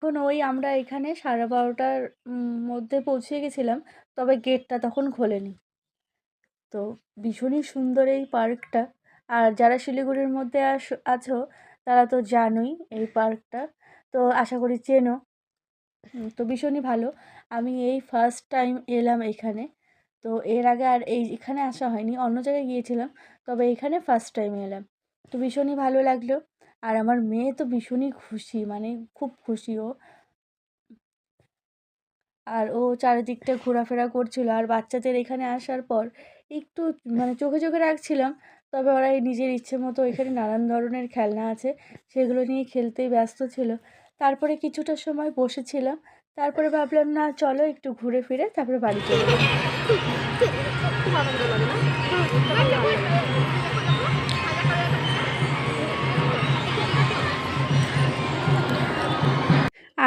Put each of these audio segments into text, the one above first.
এখন ওই আমরা এখানে 12:30টার মধ্যে পৌঁছে গেছিলাম, তবে গেটটা তখন খোলেনি। তো ভীষণই সুন্দর এই পার্কটা। আর যারা শিলিগুড়ির মধ্যে আছো তারা তো জানোই এই পার্কটা, তো আশা করি চেনো। তো ভীষণই ভালো। আমি এই ফার্স্ট টাইম এলাম এখানে। তো এর আগে আর এখানে আসা হয়নি, অন্য জায়গায় গিয়েছিলাম, তবে এখানে ফার্স্ট টাইম এলাম। তো ভীষণই ভালো লাগলো। আর আমার মেয়ে তো ভীষণই খুশি, মানে খুব খুশি ও। আর ও চারিদিকটা ঘোরাফেরা করছিল। আর বাচ্চাদের এখানে আসার পর একটু মানে চোখে চোখে রাখছিলাম, তবে ওরা এই নিজের ইচ্ছে মতো এখানে নানান ধরনের খেলনা আছে, সেগুলো নিয়ে খেলতেই ব্যস্ত ছিল। তারপরে কিছুটা সময় বসেছিলাম, তারপরে ভাবলাম না চলো একটু ঘুরে ফিরে তারপরে বাড়ি চলে যাবো।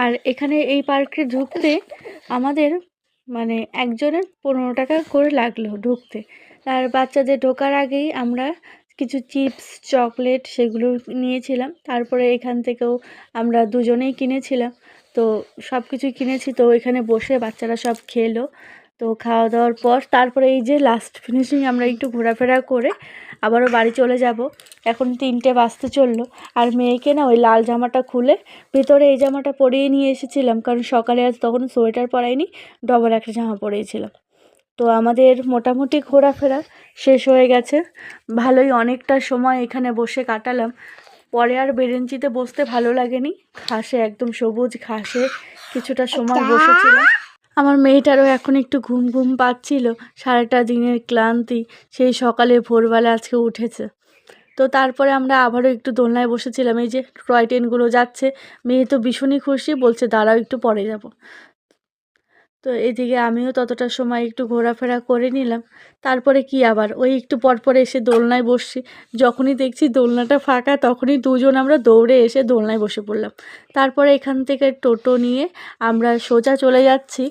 আর এখানে এই পার্কে ঢুকতে আমাদের মানে একজনের 15 টাকা করে লাগলো ঢুকতে। আর বাচ্চাদের ঢোকার আগেই আমরা কিছু চিপস চকলেট সেগুলো নিয়েছিলাম। তারপরে এখান থেকেও আমরা দুজনেই কিনেছিলাম। তো সব কিছুই কিনেছি, তো এখানে বসে বাচ্চারা সব খেলো। তো খাওয়া দাওয়ার পর তারপরে এই যে লাস্ট ফিনিশিং আমরা একটু ঘোরাফেরা করে আবারও বাড়ি চলে যাব। এখন 3টে বাজতে চললো। আর মেয়েকে না ওই লাল জামাটা খুলে ভেতরে এই জামাটা পরিয়ে নিয়ে এসেছিলাম, কারণ সকালে আজ তখন সোয়েটার পরাইনি, ডবল একটা জামা পরিয়েছিলাম। তো আমাদের মোটামুটি ঘোরাফেরা শেষ হয়ে গেছে। ভালোই অনেকটা সময় এখানে বসে কাটালাম। পরে আর বেরেঞ্চিতে বসতে ভালো লাগেনি, ঘাসে একদম সবুজ ঘাসে কিছুটা সময় বসেছিলাম। আমার মেয়েটারও এখন একটু ঘুম ঘুম পাচ্ছিল, সারাটা দিনের ক্লান্তি, সেই সকালে ভোরবেলা আজকে উঠেছে। তো তারপরে আমরা আবারও একটু দোলনায় বসেছিলাম। এই যে টয় ট্রেনগুলো যাচ্ছে, মেয়ে তো ভীষণই খুশি, বলছে দাঁড়াও একটু পরে যাব। তো এদিকে আমিও ততটা সময় একটু ঘোরাফেরা করে নিলাম। তারপরে কি আবার ওই একটু পর এসে দোলনায় বসছি। যখনই দেখছি দোলনাটা ফাঁকা, তখনই দুজন আমরা দৌড়ে এসে দোলনায় বসে পড়লাম। তারপরে এখান থেকে টোটো নিয়ে আমরা সোজা চলে যাচ্ছি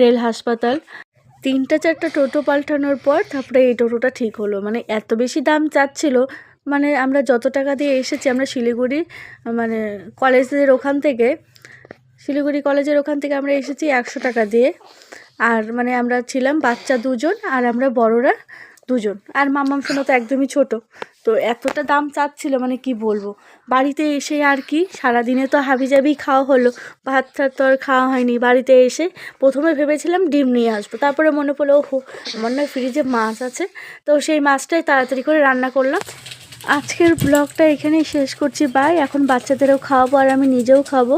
রেল হাসপাতাল। 3-4টা টোটো পাল্টানোর পর তারপরে এই টোটোটা ঠিক হলো। মানে এত বেশি দাম চাচ্ছিল, মানে আমরা যত টাকা দিয়ে এসেছি, আমরা শিলিগুড়ি মানে কলেজের ওখান থেকে, শিলিগুড়ি কলেজের ওখান থেকে আমরা এসেছি 100 টাকা দিয়ে। আর মানে আমরা ছিলাম বাচ্চা দুজন আর আমরা বড়রা দুজন, আর মাম্মাম সোনা তো একদমই ছোট। তো এতটা দাম চাচ্ছিল, মানে কি বলবো। বাড়িতে এসে আর কি সারাদিনে তো হাবিজাবি খাওয়া হলো, ভাত টাত তো আর খাওয়া হয়নি। বাড়িতে এসে প্রথমে ভেবেছিলাম ডিম নিয়ে আসবো, তারপরে মনে পড়লো ওহো আমার না ফ্রিজে মাছ আছে, তো সেই মাছটাই তাড়াতাড়ি করে রান্না করলাম। আজকের ব্লগটা এখানেই শেষ করছি। বাই। এখন বাচ্চাদেরও খাওয়াবো আর আমি নিজেও খাবো।